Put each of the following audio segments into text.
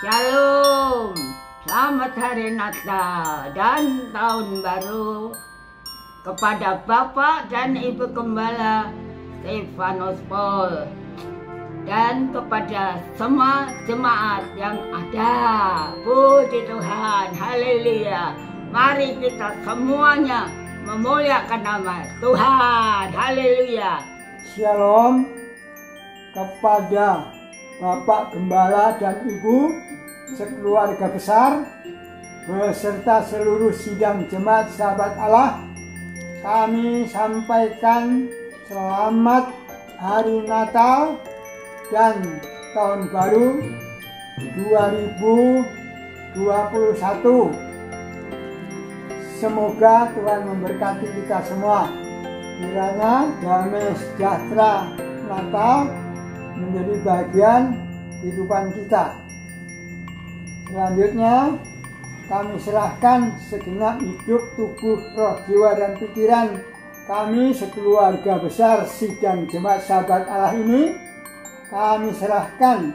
Shalom, selamat hari Natal dan Tahun Baru kepada Bapak dan Ibu Gembala Stefanus Paul dan kepada semua jemaat yang ada. Puji Tuhan, haleluya. Mari kita semuanya memuliakan nama Tuhan, haleluya. Shalom kepada Bapak Gembala dan Ibu sekeluarga besar beserta seluruh sidang jemaat sahabat Allah. Kami sampaikan selamat hari Natal dan Tahun Baru 2021. Semoga Tuhan memberkati kita semua. Kiranya damai sejahtera Natal menjadi bagian kehidupan kita. Selanjutnya kami serahkan segenap hidup, tubuh, roh, jiwa, dan pikiran kami sekeluarga besar sidang jemaat sahabat Allah ini. Kami serahkan,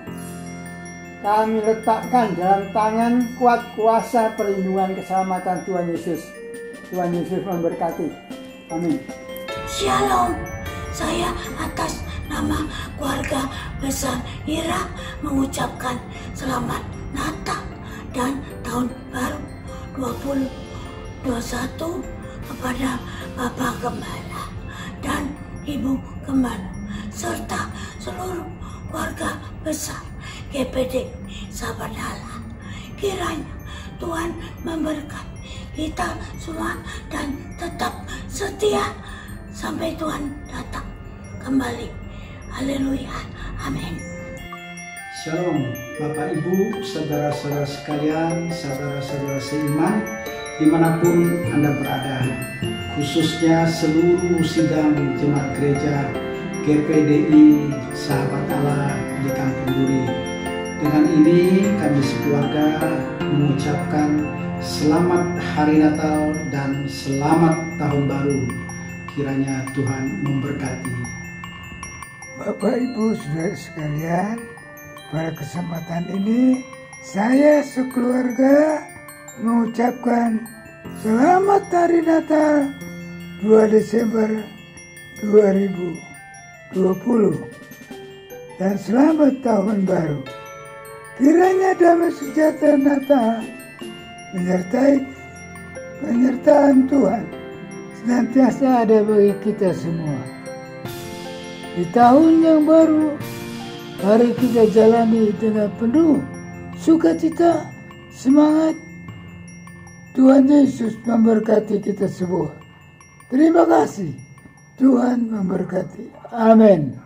kami letakkan dalam tangan kuat kuasa perlindungan keselamatan Tuhan Yesus. Tuhan Yesus memberkati. Amin. Shalom, saya atas nama keluarga besar Ira mengucapkan selamat Natal dan Tahun Baru 2021 kepada Bapak Gembala dan Ibu Gembala serta seluruh keluarga besar GPD Sahabat Allah. Kiranya Tuhan memberkati kita semua dan tetap setia sampai Tuhan datang kembali. Haleluya, amin. Shalom Bapak Ibu, saudara-saudara sekalian, saudara-saudara seiman dimanapun Anda berada, khususnya seluruh sidang jemaat gereja GPDI Sahabat Allah di Kampung Duri. Dengan ini kami sekeluarga mengucapkan selamat hari Natal dan selamat Tahun Baru. Kiranya Tuhan memberkati. Bapak Ibu saudara sekalian, pada kesempatan ini saya sekeluarga mengucapkan selamat hari Natal 2 Desember 2020 dan selamat Tahun Baru. Kiranya damai sejahtera Natal menyertai penyertaan Tuhan senantiasa ada bagi kita semua. Di tahun yang baru, mari kita jalani dengan penuh sukacita, semangat. Tuhan Yesus memberkati kita semua. Terima kasih. Tuhan memberkati. Amin.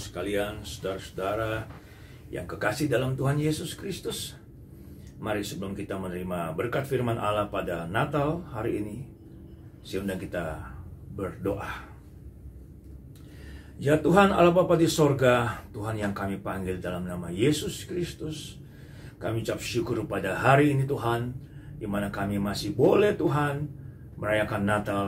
sekalian, saudara-saudara yang kekasih dalam Tuhan Yesus Kristus. Mari sebelum kita menerima berkat firman Allah pada Natal hari ini, saya undang kita berdoa. Ya Tuhan Allah Bapa di sorga, Tuhan yang kami panggil dalam nama Yesus Kristus, kami ucap syukur pada hari ini Tuhan, di mana kami masih boleh Tuhan merayakan Natal,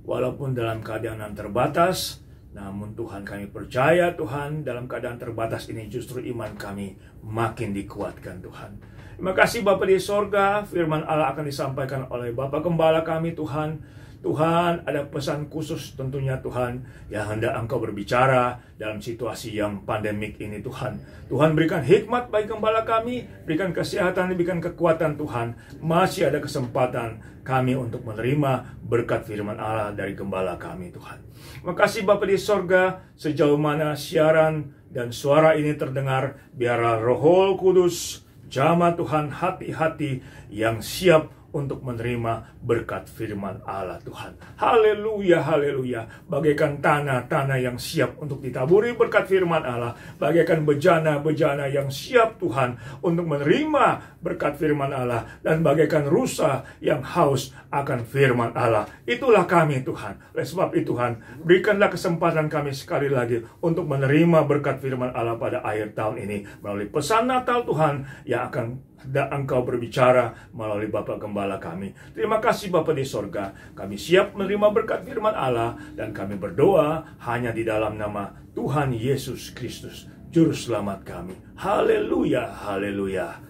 walaupun dalam keadaan yang terbatas. Namun Tuhan, kami percaya Tuhan, dalam keadaan terbatas ini justru iman kami makin dikuatkan Tuhan. Terima kasih Bapa di sorga, firman Allah akan disampaikan oleh Bapak Gembala kami Tuhan. Tuhan, ada pesan khusus tentunya Tuhan, yang hendak Engkau berbicara dalam situasi yang pandemik ini Tuhan. Tuhan, berikan hikmat bagi Gembala kami, berikan kesehatan, berikan kekuatan Tuhan. Masih ada kesempatan kami untuk menerima berkat firman Allah dari Gembala kami Tuhan. Terima kasih Bapa di sorga, sejauh mana siaran dan suara ini terdengar, biarlah Roh Kudus jamah Tuhan hati-hati yang siap untuk menerima berkat firman Allah Tuhan. Haleluya, haleluya. Bagaikan tanah-tanah yang siap untuk ditaburi berkat firman Allah. Bagaikan bejana-bejana yang siap Tuhan untuk menerima berkat firman Allah. Dan bagaikan rusa yang haus akan firman Allah. Itulah kami Tuhan. Oleh sebab itu Tuhan, berikanlah kesempatan kami sekali lagi untuk menerima berkat firman Allah pada akhir tahun ini. Melalui pesan Natal Tuhan yang akan Engkau berbicara melalui Bapak Gembala kami. Terima kasih Bapa di sorga. Kami siap menerima berkat firman Allah. Dan kami berdoa hanya di dalam nama Tuhan Yesus Kristus, Juru Selamat kami. Haleluya, haleluya.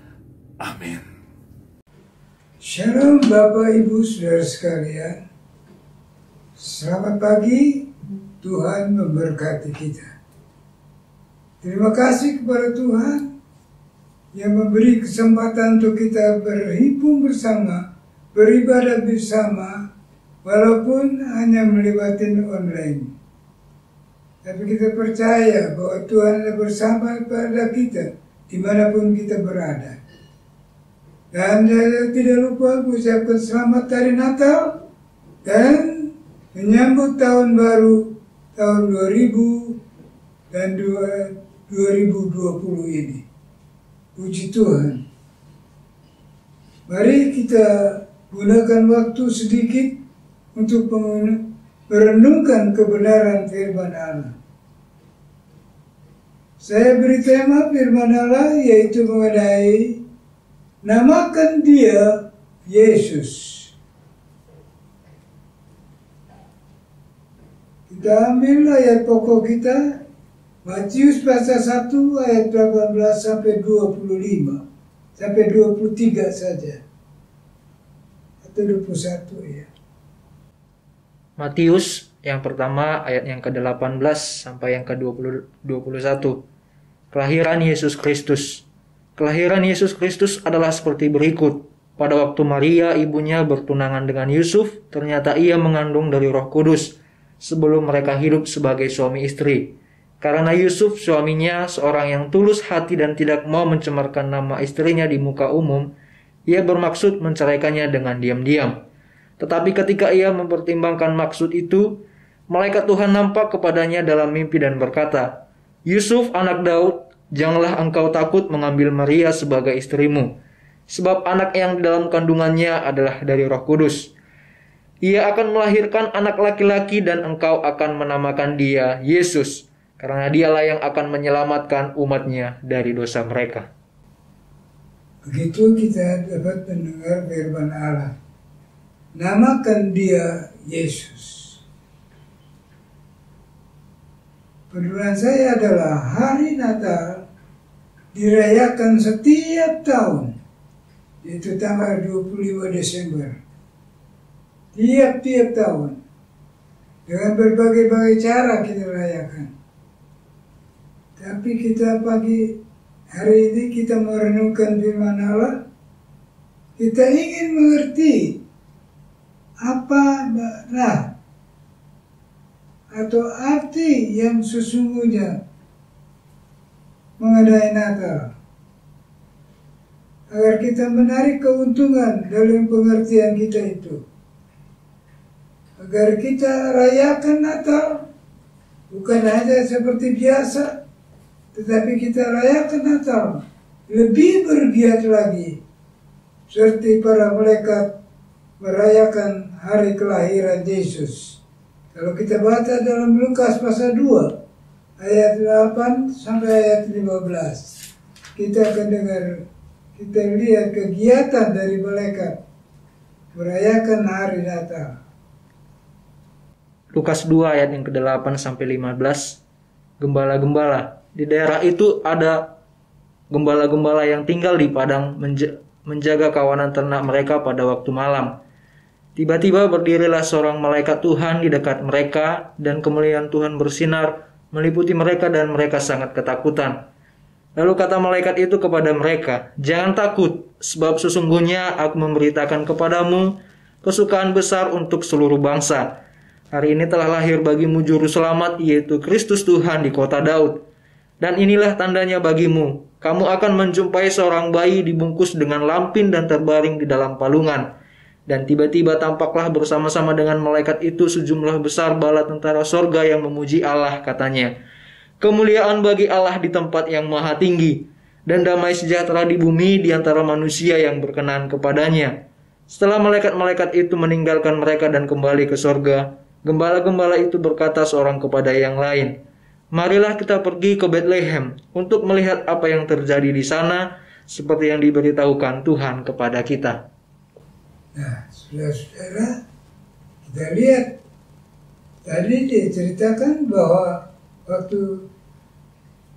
Amin. Shalom Bapak Ibu Saudara sekalian. Selamat pagi. Tuhan memberkati kita. Terima kasih kepada Tuhan yang memberi kesempatan untuk kita berhimpun bersama, beribadah bersama, walaupun hanya melibatkan online. Tapi kita percaya bahwa Tuhan ada bersama pada kita, dimanapun kita berada. Dan tidak lupa mengucapkan selamat hari Natal, dan menyambut tahun baru, tahun 2000 dan 2020 ini. Puji Tuhan. Mari kita gunakan waktu sedikit untuk merenungkan kebenaran firman Allah. Saya beri tema firman Allah yaitu mengenai namakan Dia Yesus. Kita ambil ayat pokok kita, Matius pasal 1 ayat 18 sampai 25 sampai 23 saja, atau 21 ya. Matius yang pertama ayat yang ke-18 sampai yang ke-21. Kelahiran Yesus Kristus. Kelahiran Yesus Kristus adalah seperti berikut. Pada waktu Maria ibunya bertunangan dengan Yusuf, ternyata ia mengandung dari Roh Kudus sebelum mereka hidup sebagai suami istri. Karena Yusuf suaminya seorang yang tulus hati dan tidak mau mencemarkan nama istrinya di muka umum, ia bermaksud menceraikannya dengan diam-diam. Tetapi ketika ia mempertimbangkan maksud itu, malaikat Tuhan nampak kepadanya dalam mimpi dan berkata, "Yusuf anak Daud, janganlah engkau takut mengambil Maria sebagai istrimu, sebab anak yang di dalam kandungannya adalah dari Roh Kudus. Ia akan melahirkan anak laki-laki dan engkau akan menamakan dia Yesus, karena dialah yang akan menyelamatkan umatnya dari dosa mereka." Begitu kita dapat mendengar firman Allah. Namakan Dia Yesus. Pedoman saya adalah hari Natal dirayakan setiap tahun, yaitu tanggal 25 Desember. Tiap-tiap tahun. Dengan berbagai-bagai cara kita rayakan. Tapi kita pagi hari ini kita merenungkan firman Allah. Kita ingin mengerti apa makna atau arti yang sesungguhnya mengenai Natal, agar kita menarik keuntungan dalam pengertian kita itu, agar kita rayakan Natal bukan hanya seperti biasa, tetapi kita rayakan Natal lebih bergiat lagi, seperti para malaikat merayakan hari kelahiran Yesus. Kalau kita baca dalam Lukas pasal 2 ayat 8 sampai ayat 15, kita akan kita lihat kegiatan dari malaikat merayakan hari Natal. Lukas 2 ayat yang ke-8 sampai 15. Gembala-gembala. Di daerah itu ada gembala-gembala yang tinggal di padang menjaga kawanan ternak mereka pada waktu malam. Tiba-tiba berdirilah seorang malaikat Tuhan di dekat mereka, dan kemuliaan Tuhan bersinar meliputi mereka, dan mereka sangat ketakutan. Lalu kata malaikat itu kepada mereka, "Jangan takut, sebab sesungguhnya aku memberitakan kepadamu kesukaan besar untuk seluruh bangsa. Hari ini telah lahir bagimu juru selamat, yaitu Kristus Tuhan di kota Daud. Dan inilah tandanya bagimu, kamu akan menjumpai seorang bayi dibungkus dengan lampin dan terbaring di dalam palungan." Dan tiba-tiba tampaklah bersama-sama dengan malaikat itu sejumlah besar bala tentara sorga yang memuji Allah, katanya, "Kemuliaan bagi Allah di tempat yang maha tinggi, dan damai sejahtera di bumi di antara manusia yang berkenan kepadanya." Setelah malaikat-malaikat itu meninggalkan mereka dan kembali ke sorga, gembala-gembala itu berkata seorang kepada yang lain, "Marilah kita pergi ke Bethlehem untuk melihat apa yang terjadi di sana, seperti yang diberitahukan Tuhan kepada kita." Nah, saudara-saudara, kita lihat tadi diceritakan bahwa waktu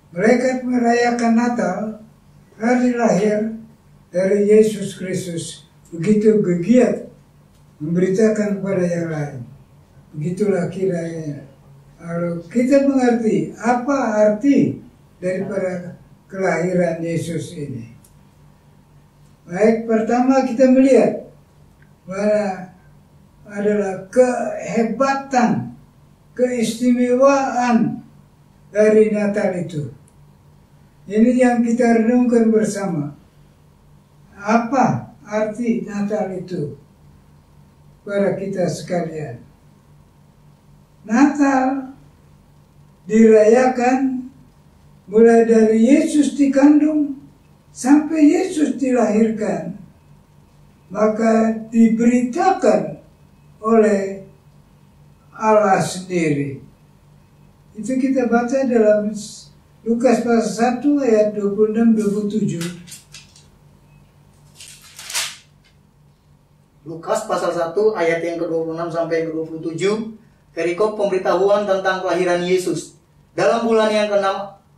mereka merayakan Natal, hari lahir dari Yesus Kristus, begitu giat memberitakan kepada yang lain. Begitulah kiranya. Kalau kita mengerti apa arti daripada kelahiran Yesus ini. Baik, pertama kita melihat bahwa adalah kehebatan, keistimewaan dari Natal itu. Ini yang kita renungkan bersama. Apa arti Natal itu pada kita sekalian? Natal dirayakan mulai dari Yesus dikandung sampai Yesus dilahirkan. Maka diberitakan oleh Allah sendiri. Itu kita baca dalam Lukas pasal 1 ayat 26-27. Lukas pasal 1 ayat yang ke-26 sampai ke-27, perikop pemberitahuan tentang kelahiran Yesus. Dalam bulan yang ke-6,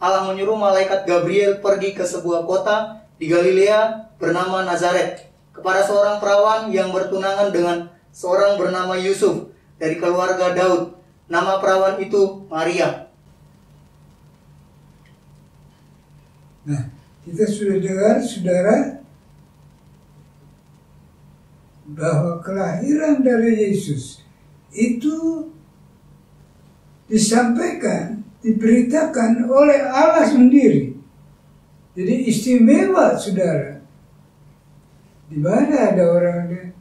Allah menyuruh malaikat Gabriel pergi ke sebuah kota di Galilea bernama Nazaret, kepada seorang perawan yang bertunangan dengan seorang bernama Yusuf dari keluarga Daud. Nama perawan itu Maria. Nah, kita sudah dengar, saudara, bahwa kelahiran dari Yesus itu disampaikan, diberitakan oleh Allah sendiri. Jadi istimewa, saudara. Di mana ada orang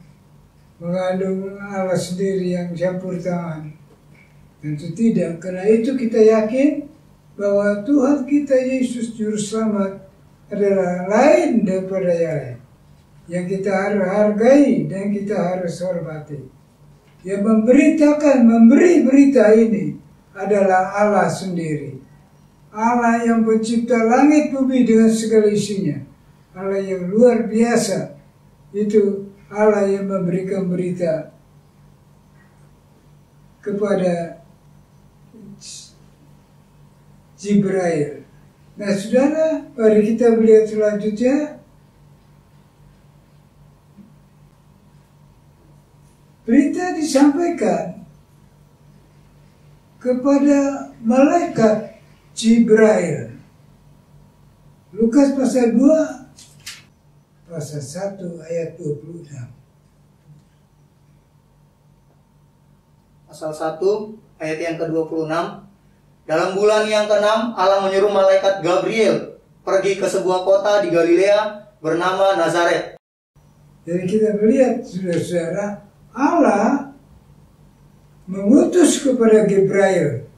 mengandung Allah sendiri yang campur tangan? Tentu tidak. Karena itu kita yakin bahwa Tuhan kita Yesus Juru Selamat adalah lain daripada yang lain. Yang kita harus hargai dan kita harus hormati. Yang memberitakan, memberi berita ini adalah Allah sendiri. Allah yang pencipta langit bumi dengan segala isinya. Allah yang luar biasa. Itu Allah yang memberikan berita kepada Jibril. Nah, saudara, mari kita melihat selanjutnya. Berita disampaikan kepada malaikat Jibril. Lukas pasal 2 pasal 1 ayat 26. Pasal 1 ayat yang ke-26. Dalam bulan yang ke-6, Allah menyuruh malaikat Gabriel pergi ke sebuah kota di Galilea bernama Nazaret. Jadi kita melihat, saudara-saudara, Allah mengutus kepada Gabriel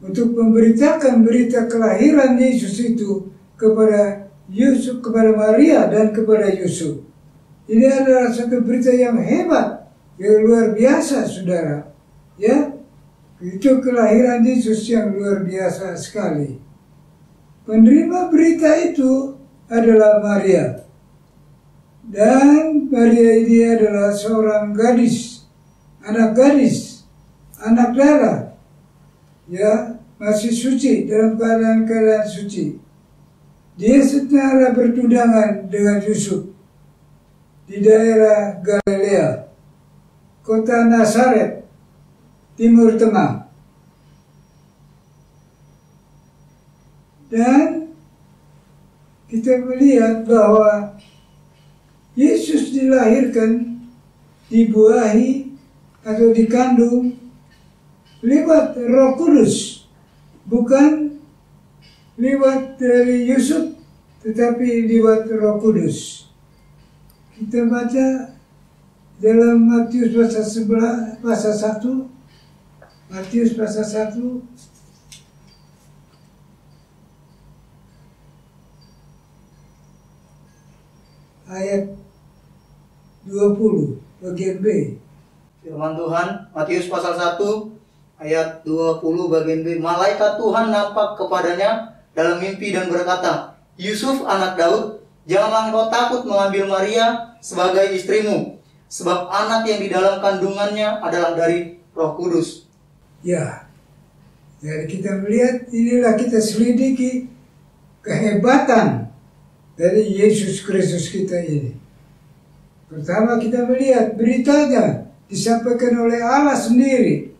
untuk memberitakan berita kelahiran Yesus itu kepada Yusuf, kepada Maria dan kepada Yusuf. Ini adalah satu berita yang hebat, yang luar biasa, saudara. Ya, itu kelahiran Yesus yang luar biasa sekali. Penerima berita itu adalah Maria. Dan Maria ini adalah seorang gadis, anak darah, ya, masih suci, dalam keadaan suci. Dia setara bertunangan dengan Yusuf di daerah Galilea, kota Nazaret, Timur Tengah. Dan kita melihat bahwa Yesus dilahirkan, dibuahi atau dikandung lewat Roh Kudus, bukan lewat dari Yusuf, tetapi lewat Roh Kudus. Kita baca dalam Matius pasal 1, Matius pasal 1 ayat 20 bagian B. Firman Tuhan, Matius pasal 1 ayat 20 bagian B. Malaikat Tuhan nampak kepadanya dalam mimpi dan berkata, Yusuf anak Daud, janganlah engkau takut mengambil Maria sebagai istrimu, sebab anak yang di dalam kandungannya adalah dari Roh Kudus. Ya, jadi kita melihat, inilah kita selidiki kehebatan dari Yesus Kristus kita ini. Pertama kita melihat beritanya disampaikan oleh Allah sendiri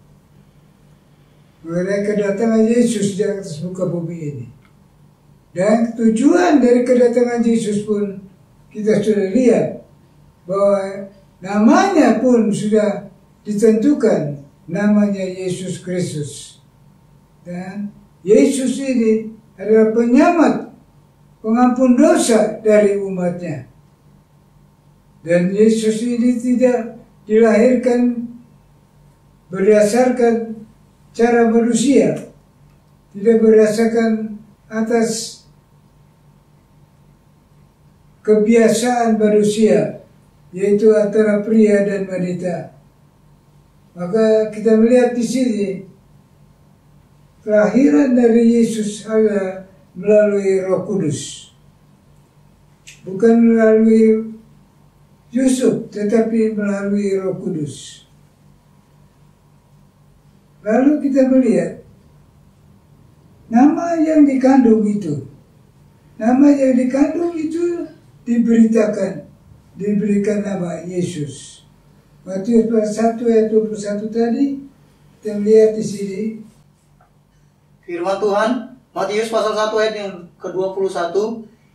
mengenai kedatangan Yesus di atas muka bumi ini. Dan tujuan dari kedatangan Yesus pun kita sudah lihat bahwa namanya pun sudah ditentukan, namanya Yesus Kristus. Dan Yesus ini adalah penyelamat, pengampun dosa dari umatnya. Dan Yesus ini tidak dilahirkan berdasarkan cara manusia, tidak berdasarkan atas kebiasaan manusia, yaitu antara pria dan wanita. Maka kita melihat di sini kelahiran dari Yesus adalah melalui Roh Kudus, bukan melalui Yusuf, tetapi melalui Roh Kudus. Lalu kita melihat nama yang dikandung itu, diberikan nama Yesus. Matius pasal 1 ayat 21 tadi kita melihat di sini. Firman Tuhan, Matius pasal 1 ayat yang ke-21,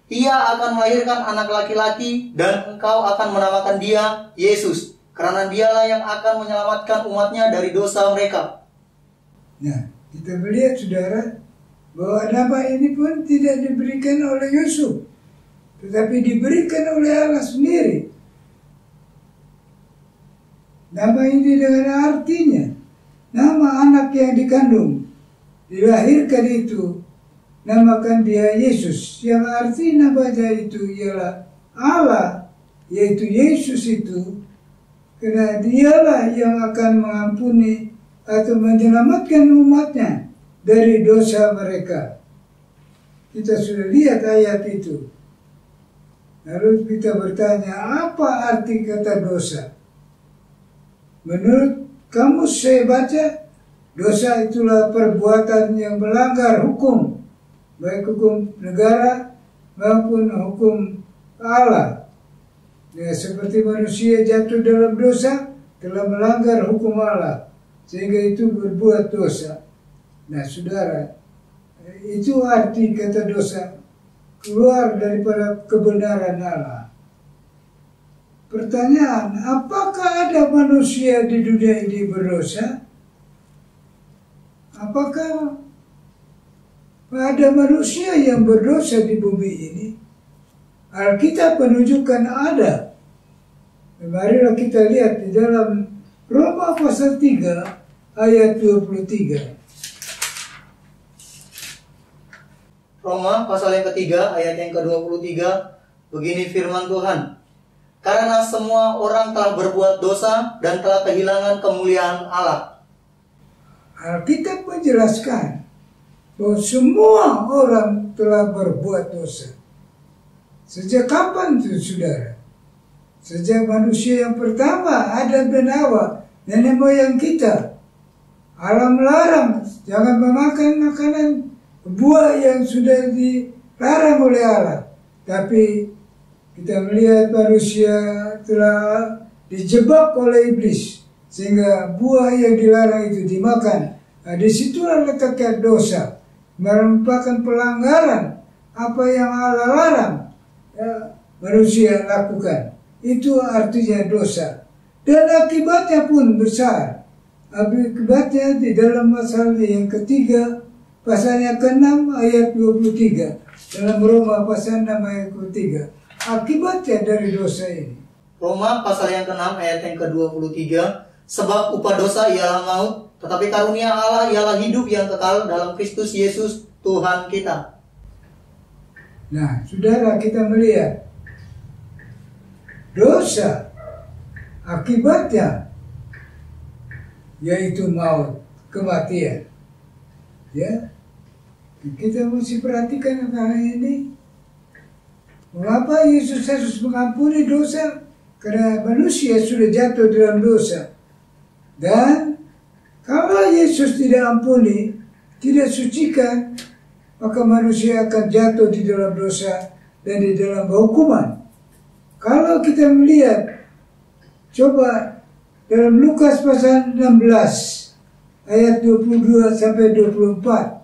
ia akan melahirkan anak laki-laki dan engkau akan menamakan dia Yesus, karena dialah yang akan menyelamatkan umatnya dari dosa mereka. Nah, kita melihat saudara bahwa nama ini pun tidak diberikan oleh Yusuf, tetapi diberikan oleh Allah sendiri. Nama ini dengan artinya, nama anak yang dikandung, dilahirkan itu, namakan dia Yesus, yang arti namanya itu ialah Allah, yaitu Yesus itu, karena dialah yang akan mengampuni atau menyelamatkan umatnya dari dosa mereka. Kita sudah lihat ayat itu. Lalu kita bertanya, apa arti kata dosa? Menurut kamus saya baca, dosa itulah perbuatan yang melanggar hukum, baik hukum negara maupun hukum Allah. Ya, seperti manusia jatuh dalam dosa, telah melanggar hukum Allah, sehingga itu berbuat dosa. Nah saudara, itu arti kata dosa, keluar daripada kebenaran Allah. Pertanyaan, apakah ada manusia di dunia ini berdosa? Apakah ada manusia yang berdosa di bumi ini? Alkitab menunjukkan ada. Marilah kita lihat di dalam Roma pasal 3 ayat 23. Roma pasal yang ketiga ayat yang ke-23, begini firman Tuhan. Karena semua orang telah berbuat dosa dan telah kehilangan kemuliaan Allah. Alkitab menjelaskan bahwa semua orang telah berbuat dosa. Sejak kapan itu, saudara? Sejak manusia yang pertama, Adam dan Hawa, nenek moyang kita. Allah melarang jangan memakan makanan buah yang sudah dilarang oleh Allah. Tapi kita melihat manusia telah dijebak oleh iblis sehingga buah yang dilarang itu dimakan. Nah, disitulah letaknya dosa, merupakan pelanggaran apa yang Allah larang manusia lakukan. Itu artinya dosa, dan akibatnya pun besar. Akibatnya di dalam pasal yang ketiga, pasalnya ke-6 ayat 23, dalam Roma pasal 6 ayat 23. Akibatnya dari dosa ini. Roma pasal yang ke-6 ayat yang ke-23, sebab upah dosa ialah maut, tetapi karunia Allah ialah hidup yang kekal dalam Kristus Yesus Tuhan kita. Nah, saudara, kita melihat dosa akibatnya yaitu maut, kematian. Ya, kita mesti perhatikan hal ini. Mengapa Yesus harus mengampuni dosa? Karena manusia sudah jatuh dalam dosa. Dan kalau Yesus tidak ampuni, tidak sucikan, maka manusia akan jatuh di dalam dosa dan di dalam hukuman. Kalau kita melihat, coba dalam Lukas pasal 16 ayat 22 sampai 24.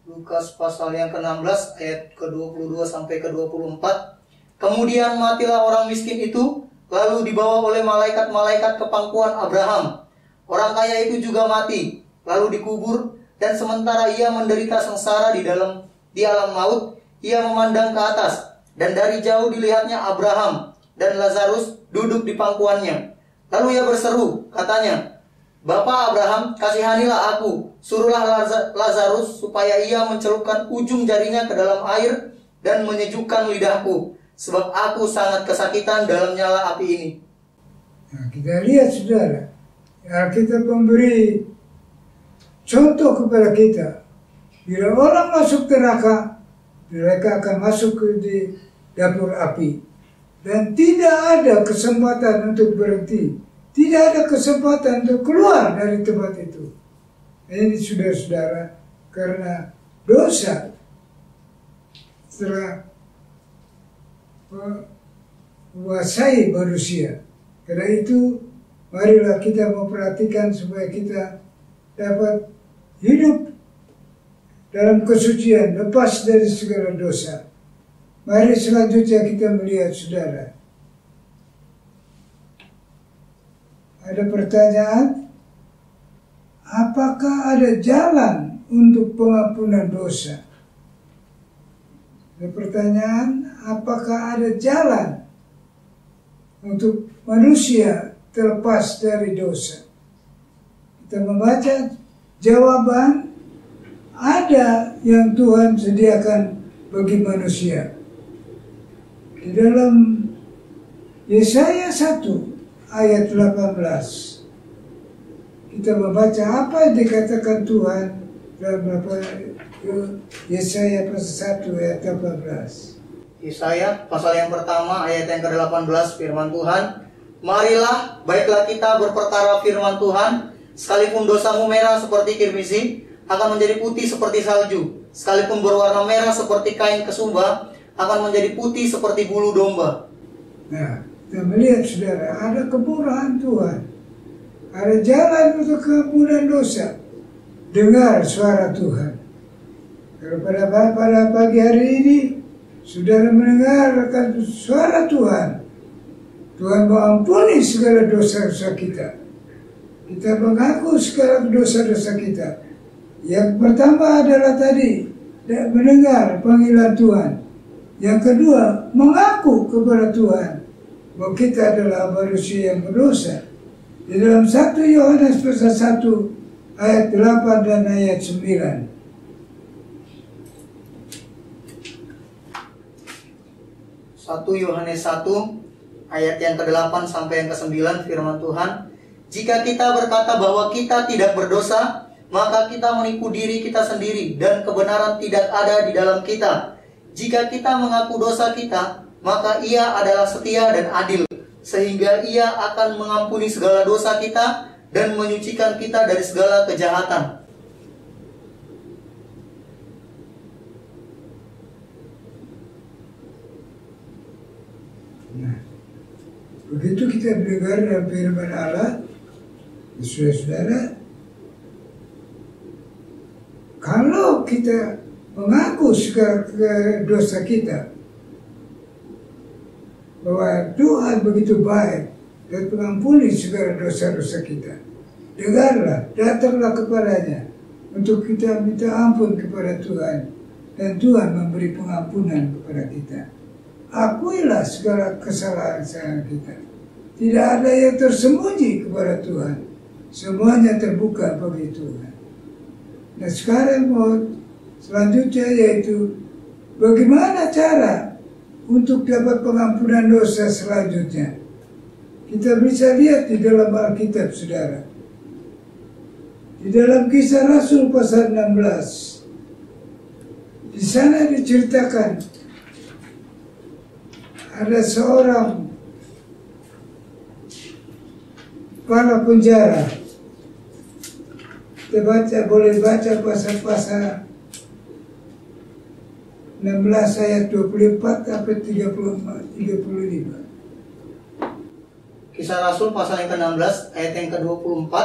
Lukas pasal yang ke-16 ayat ke-22 sampai ke-24. Kemudian matilah orang miskin itu, lalu dibawa oleh malaikat-malaikat ke pangkuan Abraham. Orang kaya itu juga mati, lalu dikubur, dan sementara ia menderita sengsara di alam laut, ia memandang ke atas, dan dari jauh dilihatnya Abraham dan Lazarus duduk di pangkuannya. Lalu ia berseru, katanya, Bapa Abraham, kasihanilah aku, suruhlah Lazarus supaya ia mencelupkan ujung jarinya ke dalam air dan menyejukkan lidahku, sebab aku sangat kesakitan dalam nyala api ini. Nah, kita lihat, saudara, kita memberi contoh kepada kita. Bila orang masuk neraka, mereka akan masuk di dapur api. Dan tidak ada kesempatan untuk berhenti. Tidak ada kesempatan untuk keluar dari tempat itu. Ini saudara-saudara, karena dosa telah menguasai manusia. Karena itu, marilah kita memperhatikan supaya kita dapat hidup dalam kesucian, lepas dari segala dosa. Mari selanjutnya kita melihat, saudara. Ada pertanyaan, apakah ada jalan untuk pengampunan dosa? Ada pertanyaan, apakah ada jalan untuk manusia terlepas dari dosa? Kita membaca jawaban, ada yang Tuhan sediakan bagi manusia. Di dalam Yesaya 1 ayat 18 kita membaca apa yang dikatakan Tuhan dalam Yesaya pasal 1 ayat 18. Yesaya pasal yang pertama ayat yang ke-18, firman Tuhan, marilah baiklah kita berperkara firman Tuhan, sekalipun dosamu merah seperti kirmisi akan menjadi putih seperti salju, sekalipun berwarna merah seperti kain kesumba akan menjadi putih seperti bulu domba. Nah, kita melihat, saudara, ada kemurahan Tuhan. Ada jalan untuk keampunan dosa. Dengar suara Tuhan. Kalau pada pagi hari ini, saudara mendengarkan suara Tuhan. Tuhan mengampuni segala dosa-dosa kita. Kita mengaku segala dosa-dosa kita. Yang pertama adalah tadi, mendengar panggilan Tuhan. Yang kedua, mengaku kepada Tuhan bahwa kita adalah manusia yang berdosa. Di dalam 1 Yohanes pasal 1 ayat 8 dan ayat 9. 1 Yohanes 1 ayat yang ke-8 sampai yang ke-9 firman Tuhan. Jika kita berkata bahwa kita tidak berdosa, maka kita menipu diri kita sendiri dan kebenaran tidak ada di dalam kita. Jika kita mengaku dosa kita, maka Ia adalah setia dan adil, sehingga Ia akan mengampuni segala dosa kita dan menyucikan kita dari segala kejahatan. Nah, begitu kita mendengar dalam firman Allah, saudara-saudara, kalau kita mengaku segala dosa kita, bahwa Tuhan begitu baik dan mengampuni segala dosa-dosa kita, dengarlah, datanglah kepadanya untuk kita minta ampun kepada Tuhan, dan Tuhan memberi pengampunan kepada kita. Akuilah segala kesalahan kita. Tidak ada yang tersembunyi kepada Tuhan. Semuanya terbuka bagi Tuhan. Nah sekarang selanjutnya yaitu bagaimana cara untuk dapat pengampunan dosa selanjutnya. Kita bisa lihat di dalam Alkitab, saudara. Di dalam Kisah Rasul pasal 16. Di sana diceritakan ada seorang kepala penjara. Kita boleh baca pasal-pasal 16 ayat 24 sampai 35. Kisah Rasul pasal yang ke-16 ayat yang ke-24.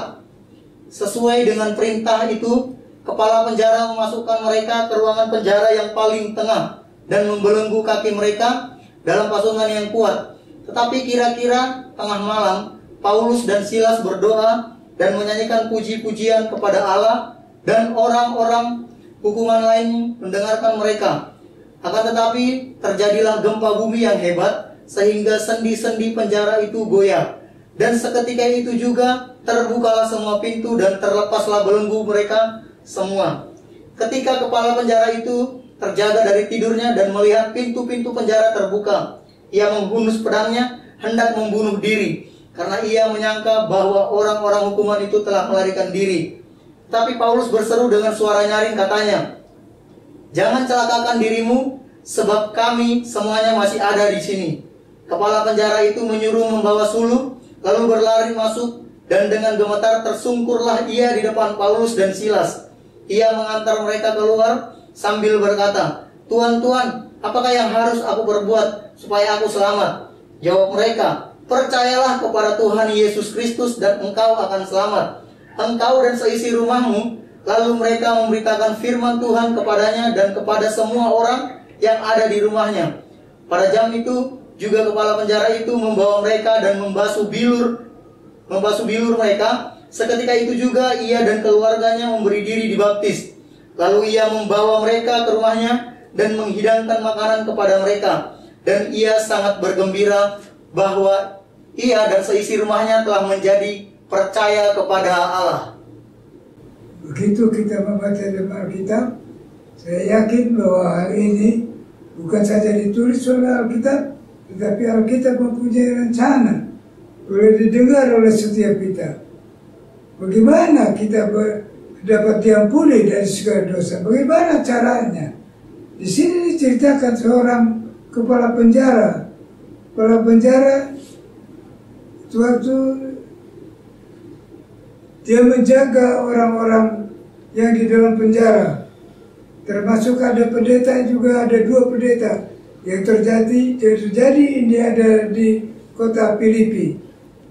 Sesuai dengan perintah itu, kepala penjara memasukkan mereka ke ruangan penjara yang paling tengah dan membelenggu kaki mereka dalam pasungan yang kuat. Tetapi kira-kira tengah malam, Paulus dan Silas berdoa dan menyanyikan puji-pujian kepada Allah, dan orang-orang hukuman lain mendengarkan mereka. Akan tetapi terjadilah gempa bumi yang hebat, sehingga sendi-sendi penjara itu goyah. Dan seketika itu juga terbukalah semua pintu dan terlepaslah belenggu mereka semua. Ketika kepala penjara itu terjaga dari tidurnya dan melihat pintu-pintu penjara terbuka, ia menghunus pedangnya hendak membunuh diri, karena ia menyangka bahwa orang-orang hukuman itu telah melarikan diri. Tapi Paulus berseru dengan suara nyaring, katanya, "Jangan celakakan dirimu, sebab kami semuanya masih ada di sini." Kepala penjara itu menyuruh membawa suluh, lalu berlari masuk, dan dengan gemetar tersungkurlah ia di depan Paulus dan Silas. Ia mengantar mereka keluar sambil berkata, "Tuan, apakah yang harus aku perbuat supaya aku selamat?" Jawab mereka, "Percayalah kepada Tuhan Yesus Kristus dan engkau akan selamat, engkau dan seisi rumahmu." Lalu mereka memberitakan firman Tuhan kepadanya dan kepada semua orang yang ada di rumahnya. Pada jam itu juga kepala penjara itu membawa mereka dan membasuh bilur mereka. Seketika itu juga ia dan keluarganya memberi diri dibaptis. Lalu ia membawa mereka ke rumahnya dan menghidangkan makanan kepada mereka. Dan ia sangat bergembira bahwa ia dan seisi rumahnya telah menjadi percaya kepada Allah. Begitu kita membaca dalam Alkitab, saya yakin bahwa hal ini bukan saja ditulis oleh Alkitab, tetapi Alkitab mempunyai rencana, boleh didengar oleh setiap kita. Bagaimana kita dapat diampuni dari segala dosa? Bagaimana caranya? Di sini diceritakan seorang kepala penjara. Kepala penjara suatu dia menjaga orang-orang yang di dalam penjara. Termasuk ada pendeta juga, ada 2 pendeta yang terjadi ini ada di kota Filipi.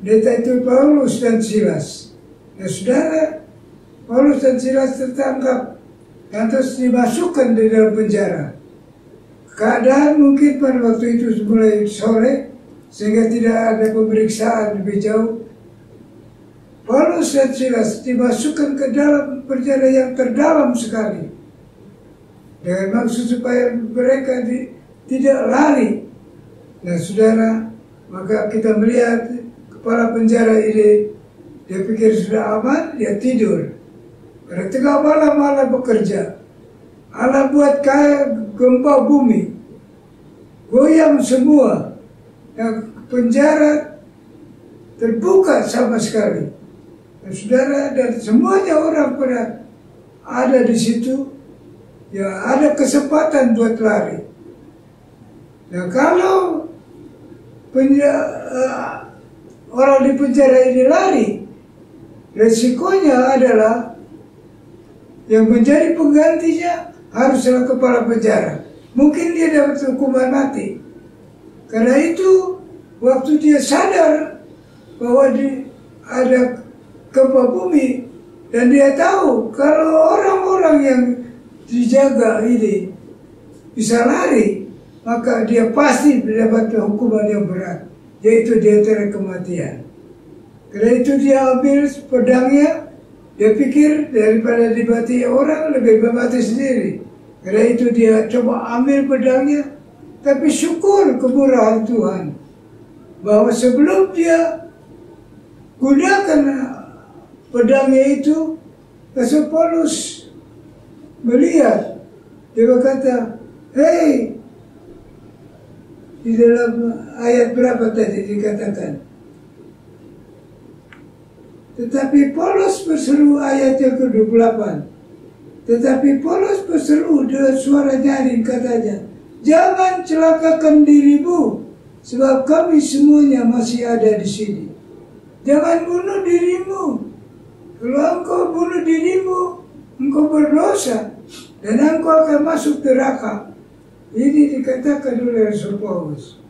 Pendeta itu Paulus dan Silas. Ya saudara, Paulus dan Silas tertangkap dan terus dimasukkan di dalam penjara. Keadaan mungkin pada waktu itu mulai sore, sehingga tidak ada pemeriksaan lebih jauh. Paulus dan Silas dimasukkan ke dalam penjara yang terdalam sekali, dengan maksud supaya mereka tidak lari. Nah saudara, maka kita melihat kepala penjara ini, dia pikir sudah aman, dia tidur. Pada tengah malam Allah bekerja. Allah buat gempa bumi. goyang semua. Dan penjara terbuka sama sekali. Dan saudara, dan semuanya orang pada ada di situ, ya ada kesempatan buat lari. Nah kalau orang di penjara ini lari, resikonya adalah yang menjadi penggantinya haruslah kepala penjara. Mungkin dia dapat hukuman mati. Karena itu, waktu dia sadar bahwa ada gempa bumi, dan dia tahu kalau orang-orang yang dijaga ini bisa lari, maka dia pasti mendapat hukuman yang berat, yaitu di antara kematian. Karena itu dia ambil pedangnya, dia pikir daripada dimati orang lebih mati sendiri. Karena itu dia coba ambil pedangnya, tapi syukur kemurahan Tuhan bahwa sebelum dia gunakan pedangnya itu, Rasul Paulus melihat, dia berkata, "Hei," di dalam ayat berapa tadi dikatakan? Tetapi Paulus berseru, ayat yang ke-28. Tetapi Paulus berseru dengan suara nyaring, katanya, "Jangan celakakan dirimu, sebab kami semuanya masih ada di sini. Jangan bunuh dirimu. Kalau engkau bunuh dirimu, engkau berdosa, dan engkau akan masuk neraka." Ini dikatakan oleh Rasul Paulus.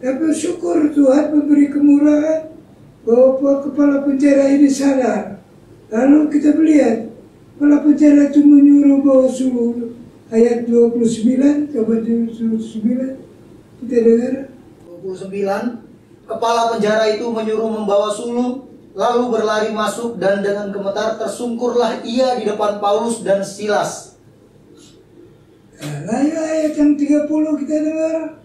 Tapi syukur Tuhan memberi kemurahan bahwa kepala penjara ini sadar. Lalu kita melihat kepala penjara itu menyuruh bawa suluh. Ayat 29, coba 29 kita dengar. 29, kepala penjara itu menyuruh membawa suluh, lalu berlari masuk, dan dengan gemetar tersungkurlah ia di depan Paulus dan Silas. Lalu ayat yang 30 kita dengar.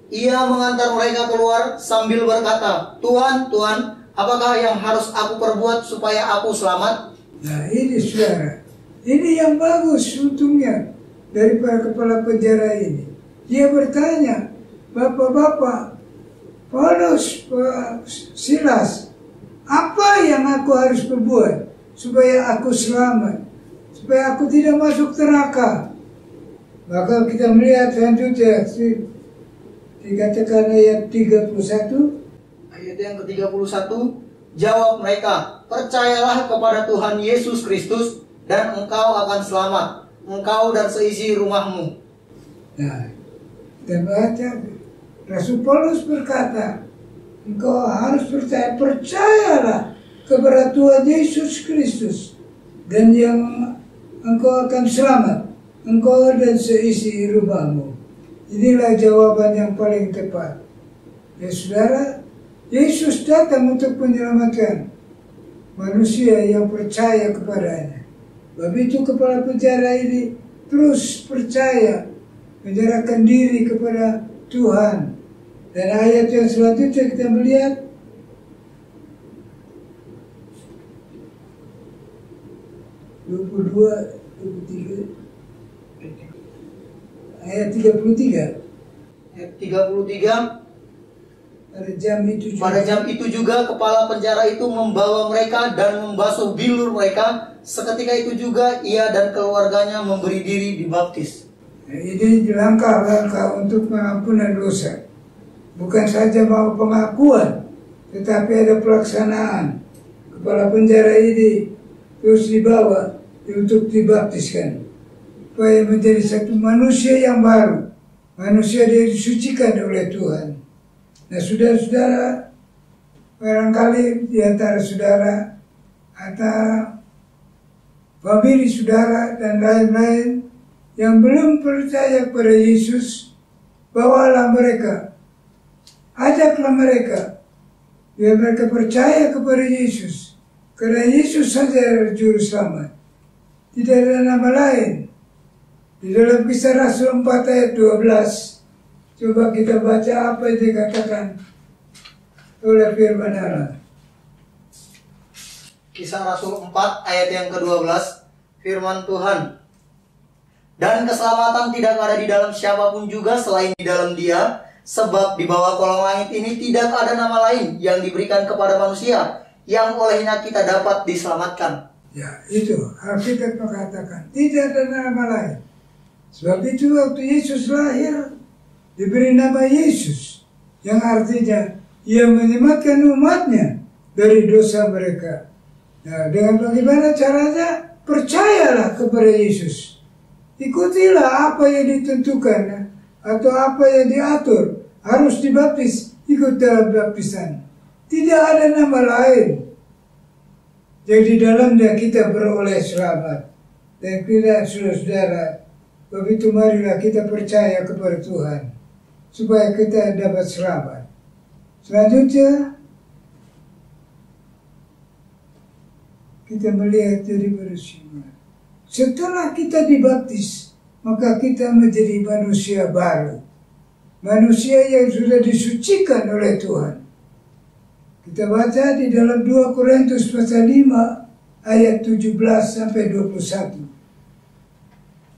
Ia mengantar mereka keluar sambil berkata, "Tuhan, Tuhan, apakah yang harus aku perbuat supaya aku selamat?" Nah ini saudara, ini yang bagus untungnya daripada kepala penjara ini. Dia bertanya, "Bapak-bapak, Paulus, Silas, apa yang aku harus perbuat supaya aku selamat, supaya aku tidak masuk neraka?" Maka kita melihat selanjutnya dikatakan ayat 31. Ayat yang ke-31, jawab mereka, "Percayalah kepada Tuhan Yesus Kristus, dan engkau akan selamat, engkau dan seisi rumahmu." Nah, kita baca Rasul Paulus berkata, engkau harus percayalah kepada Tuhan Yesus Kristus, dan yang engkau akan selamat, engkau dan seisi rumahmu. Inilah jawaban yang paling tepat. Ya saudara, Yesus datang untuk menyelamatkan manusia yang percaya kepadanya. Sebab itu kepala penjara ini terus percaya, menyerahkan diri kepada Tuhan. Dan ayat yang selanjutnya kita melihat, ayat 33. Ayat 33, pada jam itu juga kepala penjara itu membawa mereka dan membasuh bilur mereka. Seketika itu juga ia dan keluarganya memberi diri dibaptis. Ini langkah-langkah untuk pengampunan dosa. Bukan saja mau pengakuan, tetapi ada pelaksanaan. Kepala penjara ini terus dibawa untuk dibaptiskan, supaya menjadi satu manusia yang baru, manusia yang disucikan oleh Tuhan. Nah saudara-saudara, barangkali di antara saudara, antara famili saudara dan lain-lain yang belum percaya kepada Yesus, bawalah mereka, ajaklah mereka, biar mereka percaya kepada Yesus, karena Yesus saja juru selamat, tidak ada nama lain. Di dalam Kisah Rasul 4 ayat 12, coba kita baca apa yang dikatakan oleh firman Allah. Kisah Rasul 4 ayat yang ke-12, firman Tuhan, Dan keselamatan tidak ada di dalam siapapun juga selain di dalam Dia, sebab di bawah kolong langit ini tidak ada nama lain yang diberikan kepada manusia yang olehnya kita dapat diselamatkan. Ya, itu Alkitab mengatakan tidak ada nama lain. Sebab itu waktu Yesus lahir diberi nama Yesus, yang artinya Ia menyelamatkan umatnya dari dosa mereka. Nah, dengan bagaimana caranya? Percayalah kepada Yesus. Ikutilah apa yang ditentukan atau apa yang diatur. Harus dibaptis, ikut dalam baptisan. Tidak ada nama lain. Jadi dalamnya kita beroleh selamat. Dan kita, saudara-saudara, begitu marilah kita percaya kepada Tuhan, supaya kita dapat selamat. Selanjutnya, kita melihat dari manusia. Setelah kita dibaptis, maka kita menjadi manusia baru. Manusia yang sudah disucikan oleh Tuhan. Kita baca di dalam 2 Korintus pasal 5 ayat 17 sampai 21.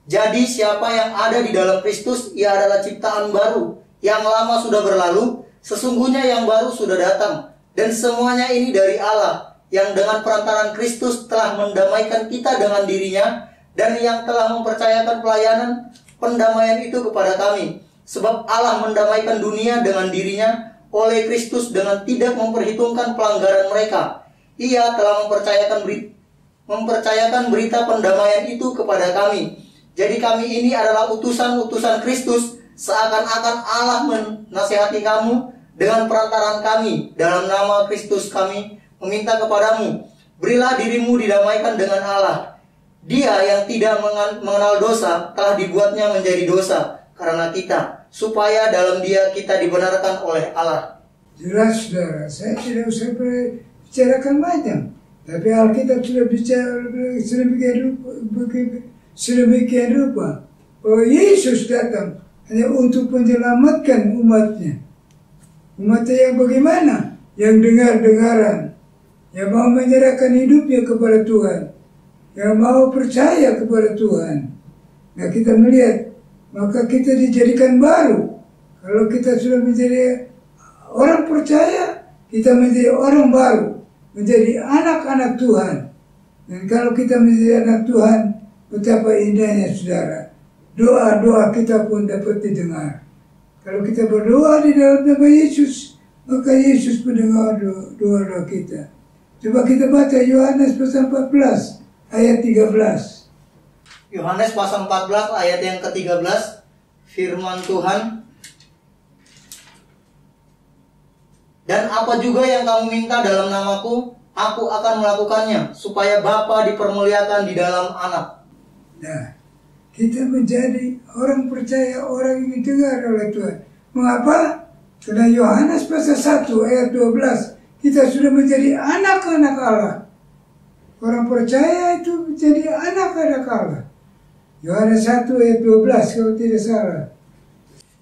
Jadi siapa yang ada di dalam Kristus, ia adalah ciptaan baru. Yang lama sudah berlalu, sesungguhnya yang baru sudah datang. Dan semuanya ini dari Allah, yang dengan perantaran Kristus telah mendamaikan kita dengan dirinya, dan yang telah mempercayakan pelayanan pendamaian itu kepada kami. Sebab Allah mendamaikan dunia dengan dirinya oleh Kristus dengan tidak memperhitungkan pelanggaran mereka. Ia telah mempercayakan berita pendamaian itu kepada kami. Jadi kami ini adalah utusan-utusan Kristus, seakan-akan Allah menasihati kamu dengan perantaran kami. Dalam nama Kristus kami meminta kepadamu, berilah dirimu didamaikan dengan Allah. Dia yang tidak mengenal dosa telah dibuatnya menjadi dosa karena kita, supaya dalam Dia kita dibenarkan oleh Allah. Jelas, saudara, saya tidak usah bicarakan banyak, tapi Alkitab sudah bicara sedemikian rupa bahwa Yesus datang hanya untuk menyelamatkan umatnya. Umatnya yang bagaimana? Yang dengar-dengaran, yang mau menyerahkan hidupnya kepada Tuhan, yang mau percaya kepada Tuhan. Nah, kita melihat, maka kita dijadikan baru. Kalau kita sudah menjadi orang percaya, kita menjadi orang baru, menjadi anak-anak Tuhan. Dan kalau kita menjadi anak Tuhan, betapa indahnya, saudara. Doa-doa kita pun dapat didengar. Kalau kita berdoa di dalam nama Yesus, maka Yesus mendengar doa-doa kita. Coba kita baca Yohanes pasal 14 ayat 13. Yohanes pasal 14 ayat yang ke-13, firman Tuhan. Dan apa juga yang kamu minta dalam namaku, aku akan melakukannya, supaya Bapa dipermuliakan di dalam Anak. Nah, kita menjadi orang percaya, orang yang didengar oleh Tuhan. Mengapa? Karena Yohanes pasal 1 ayat 12, kita sudah menjadi anak-anak Allah. Orang percaya itu menjadi anak-anak Allah. Yohanes 1 ayat 12 kalau tidak salah.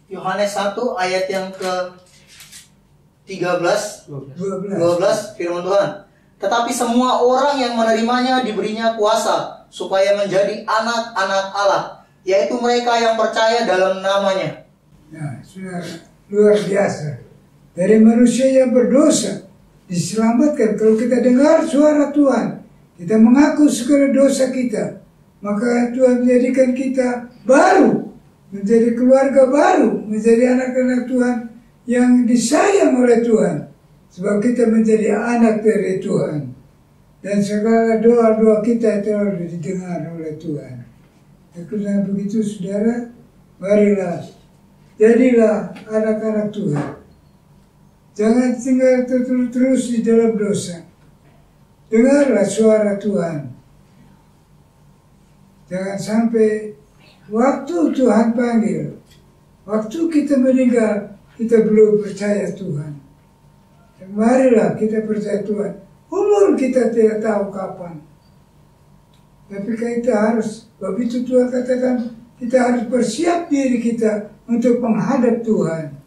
Yohanes 1 ayat yang ke-13, 12 firman Tuhan. Tetapi semua orang yang menerimanya diberinya kuasa supaya menjadi anak-anak Allah, yaitu mereka yang percaya dalam namanya. Nah, saudara, luar biasa. Dari manusia yang berdosa diselamatkan. Kalau kita dengar suara Tuhan, kita mengaku segala dosa kita, maka Tuhan menjadikan kita baru, menjadi keluarga baru, menjadi anak-anak Tuhan yang disayang oleh Tuhan. Sebab kita menjadi anak dari Tuhan. Dan segala doa-doa kita telah didengar oleh Tuhan. Karena begitu, saudara, marilah, jadilah anak-anak Tuhan. Jangan tinggal terus di dalam dosa. Dengarlah suara Tuhan. Jangan sampai waktu Tuhan panggil, waktu kita meninggal, kita belum percaya Tuhan. Dan marilah kita percaya Tuhan. Umur kita tidak tahu kapan. Tapi kita harus, begitu Tuhan katakan, kita harus bersiap diri kita untuk menghadap Tuhan.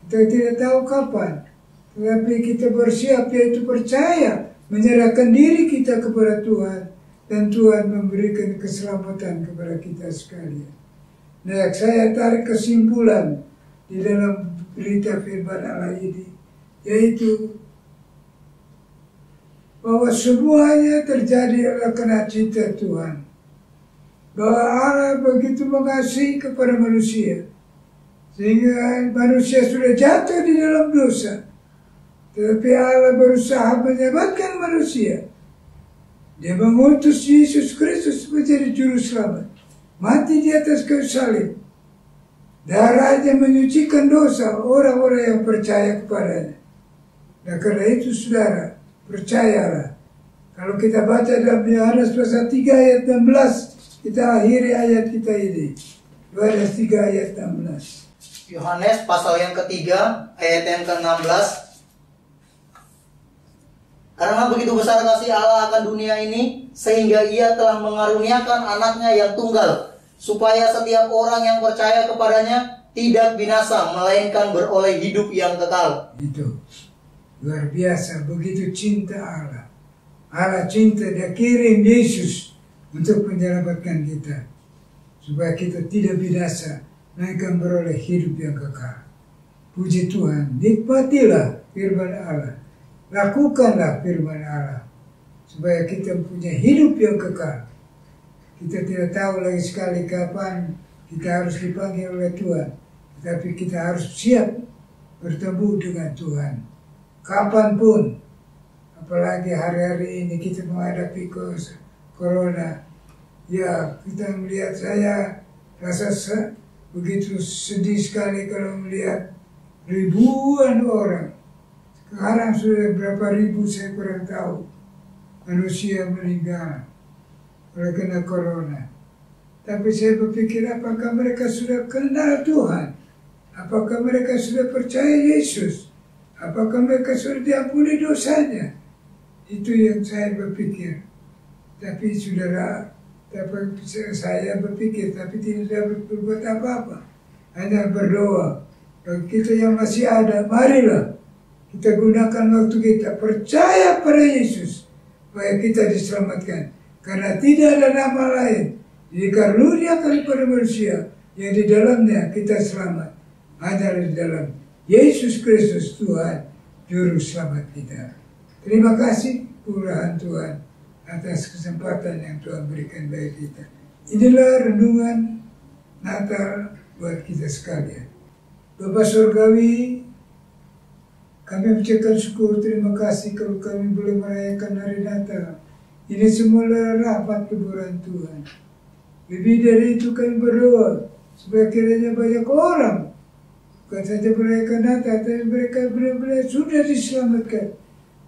Kita tidak tahu kapan. Tetapi kita bersiap, yaitu percaya, menyerahkan diri kita kepada Tuhan. dan Tuhan memberikan keselamatan kepada kita sekalian. Nah, saya tarik kesimpulan di dalam berita firman Allah ini, yaitu bahwa semuanya terjadi oleh karena cinta Tuhan. Bahwa Allah begitu mengasihi kepada manusia, sehingga manusia sudah jatuh di dalam dosa. Tetapi Allah berusaha menyelamatkan manusia. Dia mengutus Yesus Kristus menjadi juru selamat, mati di atas kayu salib. Darahnya menyucikan dosa orang-orang yang percaya kepadanya. Nah, karena itu saudara, percayalah. Kalau kita baca dalam Yohanes pasal 3 ayat 16, kita akhiri ayat kita ini. Yohanes 3 ayat 16. Yohanes pasal yang ketiga ayat yang ke-16. Karena begitu besar kasih Allah akan dunia ini, sehingga Ia telah mengaruniakan anaknya yang tunggal, supaya setiap orang yang percaya kepadanya tidak binasa, melainkan beroleh hidup yang kekal. Itu luar biasa, begitu cinta Allah. Allah cinta, Dia kirim Yesus untuk menyelamatkan kita, supaya kita tidak binasa, melainkan beroleh hidup yang kekal. Puji Tuhan, nikmatilah firman Allah. Lakukanlah firman Allah, supaya kita punya hidup yang kekal. Kita tidak tahu lagi sekali kapan kita harus dipanggil oleh Tuhan, tetapi kita harus siap bertemu dengan Tuhan kapanpun. Apalagi hari-hari ini kita menghadapi corona. Ya, kita melihat, saya rasa begitu sedih sekali kalau melihat ribuan orang. Sekarang sudah berapa ribu saya kurang tahu manusia meninggal oleh kena corona. Tapi saya berpikir, apakah mereka sudah kenal Tuhan? Apakah mereka sudah percaya Yesus? Apakah mereka sudah diampuni dosanya? Itu yang saya berpikir. Tapi saudara, saya berpikir, tapi tidak berbuat apa-apa. Hanya berdoa. Bagi kita yang masih ada, marilah kita gunakan waktu kita percaya pada Yesus, supaya kita diselamatkan. Karena tidak ada nama lain dikaruniakan kepada manusia yang di dalamnya kita selamat, hanya di dalam Yesus Kristus Tuhan, Juru Selamat kita. Terima kasih Tuhan Tuhan atas kesempatan yang Tuhan berikan bagi kita. Inilah renungan Natal buat kita sekalian. Bapa Surgawi, kami mengucapkan syukur, terima kasih kalau kami boleh merayakan hari Natal. Ini semua rahmat teburan Tuhan. Lebih dari itu kami berdoa supaya kiranya banyak orang bukan saja merayakan Natal, tapi mereka benar-benar sudah diselamatkan.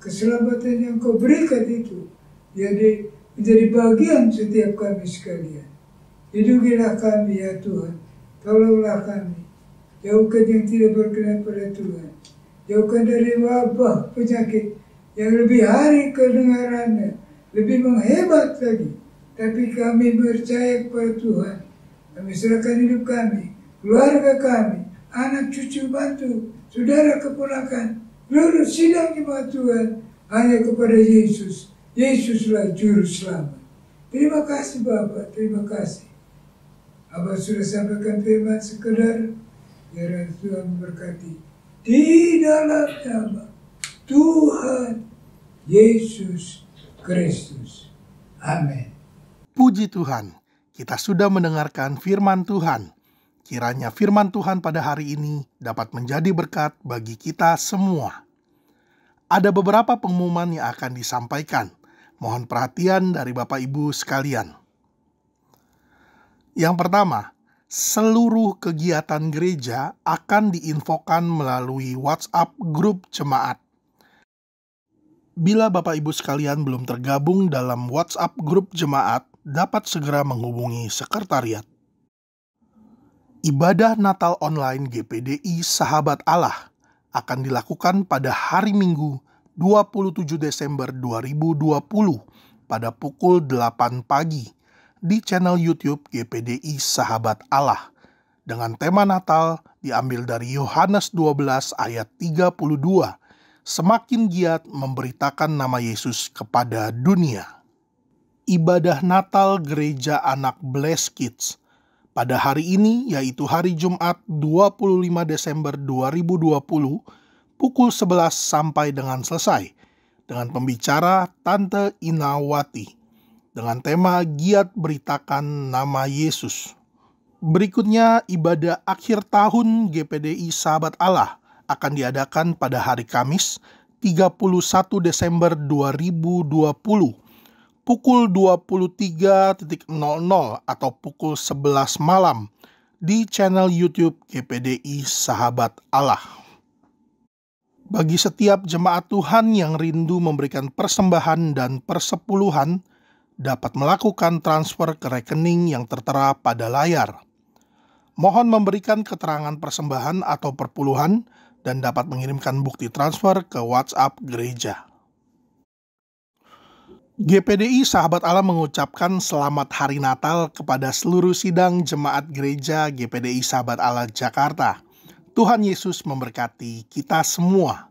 Keselamatan yang Kau berikan itu jadi menjadi bagian setiap kami sekalian. Lindungilah kami ya Tuhan, tolonglah kami, jauhkan yang tidak berkenan pada Tuhan. Jauhkan dari wabah penyakit yang lebih hari kedengarannya, lebih menghebat lagi. Tapi kami percaya kepada Tuhan. Kami serahkan hidup kami, keluarga kami, anak cucu bantu, saudara keponakan, seluruh sidang jemaat Tuhan hanya kepada Yesus. Yesuslah Juru Selamat. Terima kasih Bapa, terima kasih. Abah sudah sampaikan firman sekedar, biar Tuhan memberkati. Di dalam nama Tuhan Yesus Kristus. Amin. Puji Tuhan, kita sudah mendengarkan firman Tuhan. Kiranya firman Tuhan pada hari ini dapat menjadi berkat bagi kita semua. Ada beberapa pengumuman yang akan disampaikan. Mohon perhatian dari Bapak Ibu sekalian. Yang pertama, seluruh kegiatan gereja akan diinfokan melalui WhatsApp grup jemaat. Bila Bapak Ibu sekalian belum tergabung dalam WhatsApp grup jemaat, dapat segera menghubungi sekretariat. Ibadah Natal online GPDI Sahabat Allah akan dilakukan pada hari Minggu 27 Desember 2020 pada pukul 8 pagi di channel YouTube GPDI Sahabat Allah dengan tema Natal diambil dari Yohanes 12 ayat 32. Semakin giat memberitakan nama Yesus kepada dunia. ibadah Natal Gereja Anak Blessed Kids pada hari ini, yaitu hari Jumat 25 Desember 2020 pukul 11 sampai dengan selesai dengan pembicara Tante Inawati dengan tema Giat Beritakan Nama Yesus. Berikutnya, ibadah akhir tahun GPDI Sahabat Allah akan diadakan pada hari Kamis 31 Desember 2020 pukul 23.00 atau pukul 11 malam di channel YouTube GPDI Sahabat Allah. Bagi setiap jemaat Tuhan yang rindu memberikan persembahan dan persepuluhan, dapat melakukan transfer ke rekening yang tertera pada layar. Mohon memberikan keterangan persembahan atau perpuluhan dan dapat mengirimkan bukti transfer ke WhatsApp gereja. GPDI Sahabat Allah mengucapkan selamat hari Natal kepada seluruh sidang jemaat gereja GPDI Sahabat Allah Jakarta. Tuhan Yesus memberkati kita semua.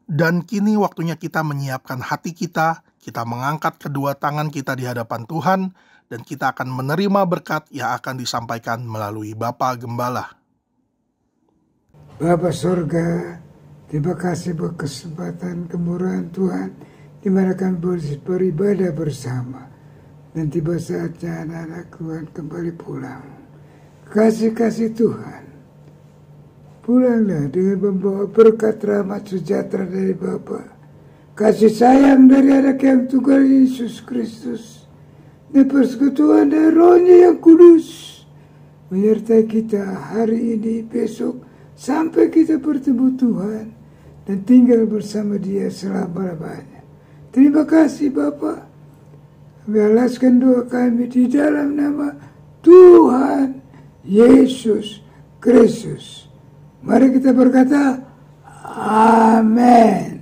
Dan kini waktunya kita menyiapkan hati kita mengangkat kedua tangan kita di hadapan Tuhan, dan kita akan menerima berkat yang akan disampaikan melalui Bapa Gembala. Bapa Sorga, terima kasih buat kesempatan kemurahan Tuhan di mana kami boleh beribadah bersama, dan tiba saatnya anak-anak Tuhan kembali pulang. Kasih Tuhan, pulanglah dengan membawa berkat rahmat sejahtera dari Bapa, kasih sayang dari anak yang tunggal Yesus Kristus, dan persekutuan dari Roh-Nya yang kudus menyertai kita hari ini, besok, sampai kita bertemu Tuhan dan tinggal bersama Dia selama-lamanya. Terima kasih Bapa. Kami alaskan doa kami di dalam nama Tuhan Yesus Kristus. Mari kita berkata, Amin.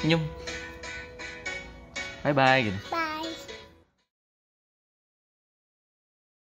Senyum. Bye bye gitu.